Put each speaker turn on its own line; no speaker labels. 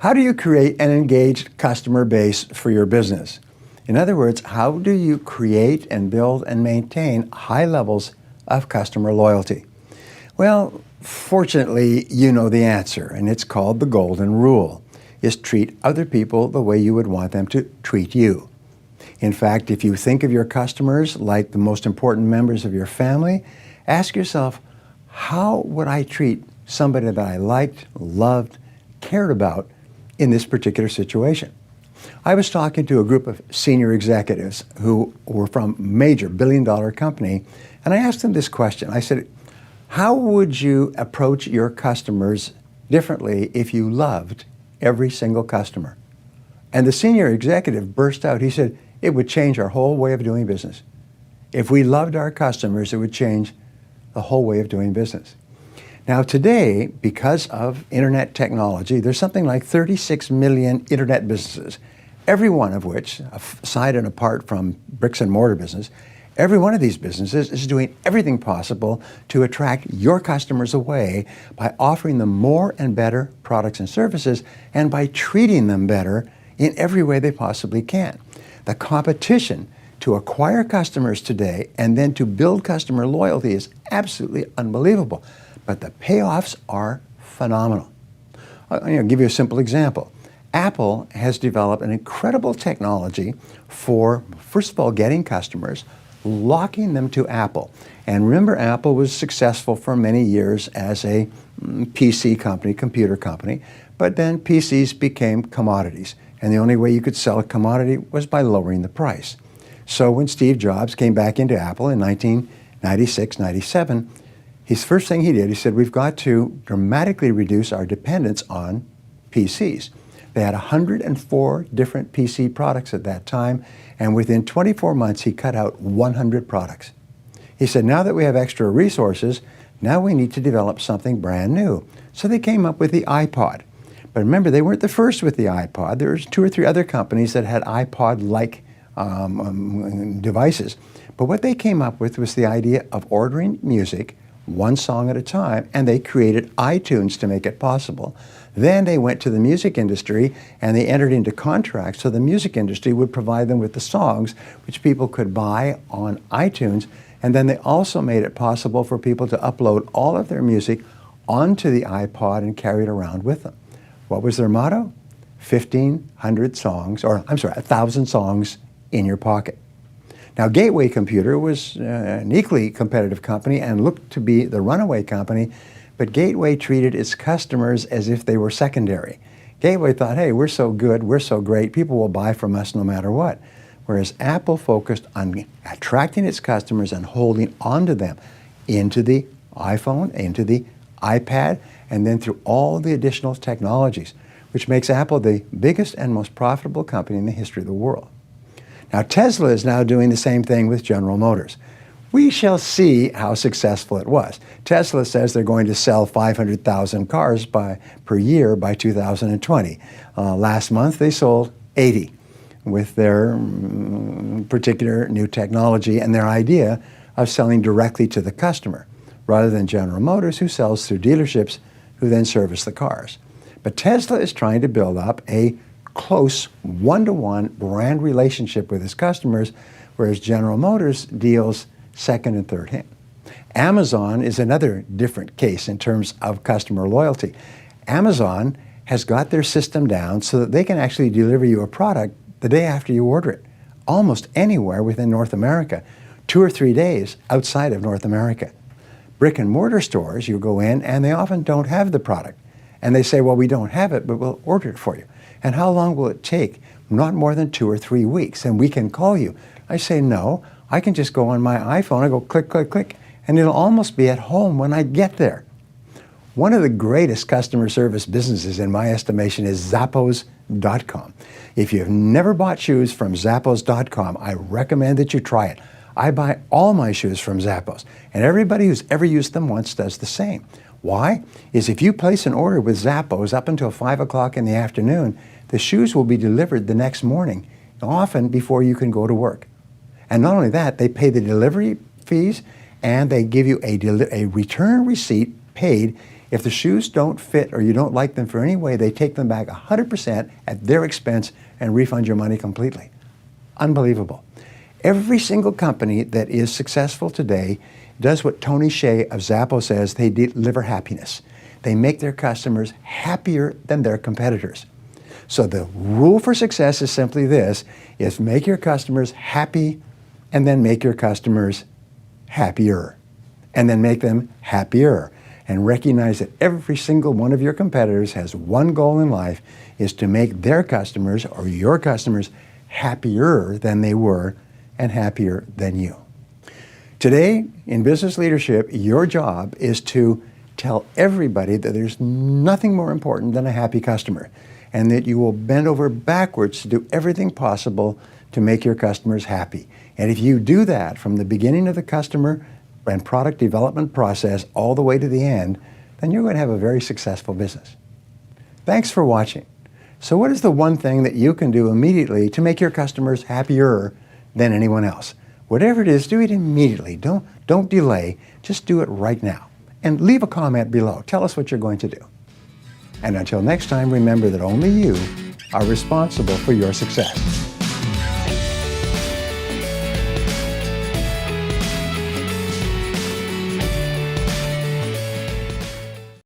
How do you create an engaged customer base for your business? In other words, how do you create and build and maintain high levels of customer loyalty? Well, fortunately, you know the answer, and it's called the golden rule, is treat other people the way you would want them to treat you. In fact, if you think of your customers like the most important members of your family, ask yourself, how would I treat somebody that I liked, loved, cared about in this particular situation? I was talking to a group of senior executives who were from a major billion-dollar company, and I asked them this question. I said, how would you approach your customers differently if you loved every single customer? And the senior executive burst out. He said, it would change our whole way of doing business. If we loved our customers, it would change the whole way of doing business. Now today, because of internet technology, there's something like 36 million internet businesses, every one of which, aside and apart from bricks and mortar business, every one of these businesses is doing everything possible to attract your customers away by offering them more and better products and services and by treating them better in every way they possibly can. The competition to acquire customers today and then to build customer loyalty is absolutely unbelievable. But the payoffs are phenomenal. I'll give you a simple example. Apple has developed an incredible technology for, first of all, getting customers, locking them to Apple. And remember, Apple was successful for many years as a PC company, computer company, but then PCs became commodities. And the only way you could sell a commodity was by lowering the price. So when Steve Jobs came back into Apple in 1996, 97, his first thing he did, he said, we've got to dramatically reduce our dependence on PCs. They had 104 different PC products at that time, and within 24 months, he cut out 100 products. He said, now that we have extra resources, now we need to develop something brand new. So they came up with the iPod. But remember, they weren't the first with the iPod. There was 2 or 3 other companies that had iPod-like devices. But what they came up with was the idea of ordering music one song at a time, and they created iTunes to make it possible. Then they went to the music industry and they entered into contracts so the music industry would provide them with the songs which people could buy on iTunes, and then they also made it possible for people to upload all of their music onto the iPod and carry it around with them. What was their motto? 1,500 songs, or I'm sorry, 1,000 songs in your pocket. Now, Gateway Computer was an equally competitive company and looked to be the runaway company, but Gateway treated its customers as if they were secondary. Gateway thought, hey, we're so good, we're so great, people will buy from us no matter what. Whereas Apple focused on attracting its customers and holding onto them into the iPhone, into the iPad, and then through all the additional technologies, which makes Apple the biggest and most profitable company in the history of the world. Now, Tesla is now doing the same thing with General Motors. We shall see how successful it was. Tesla says they're going to sell 500,000 cars per year by 2020. Last month, they sold 80 with their particular new technology and their idea of selling directly to the customer, rather than General Motors, who sells through dealerships who then service the cars. But Tesla is trying to build up a close one-to-one brand relationship with its customers, whereas General Motors deals second and third hand. Amazon is another different case in terms of customer loyalty. Amazon has got their system down so that they can actually deliver you a product the day after you order it, almost anywhere within North America, 2 or 3 days outside of North America. Brick and mortar stores, you go in and they often don't have the product. And they say, well, we don't have it, but we'll order it for you. And how long will it take? Not more than 2 or 3 weeks, and we can call you. I say, no, I can just go on my iPhone, I go click, click, click, and it'll almost be at home when I get there. One of the greatest customer service businesses, in my estimation, is Zappos.com. If you've never bought shoes from Zappos.com, I recommend that you try it. I buy all my shoes from Zappos, and everybody who's ever used them once does the same. Why? Is if you place an order with Zappos up until 5 o'clock in the afternoon, the shoes will be delivered the next morning, often before you can go to work. And not only that, they pay the delivery fees and they give you a return receipt paid If the shoes don't fit or you don't like them for any way, they take them back 100% at their expense and refund your money completely. Unbelievable. Every single company that is successful today does what Tony Hsieh of Zappos says: they deliver happiness. They make their customers happier than their competitors. So the rule for success is simply this: is make your customers happy, and then make your customers happier, and then make them happier. And recognize that every single one of your competitors has one goal in life, is to make their customers or your customers happier than they were and happier than you. Today, in business leadership, your job is to tell everybody that there's nothing more important than a happy customer, and that you will bend over backwards to do everything possible to make your customers happy. And if you do that from the beginning of the customer and product development process all the way to the end, then you're going to have a very successful business. Thanks for watching. So what is the one thing that you can do immediately to make your customers happier than anyone else? Whatever it is, do it immediately. Don't delay. Just do it right now. And leave a comment below. Tell us what you're going to do. And until next time, remember that only you are responsible for your success.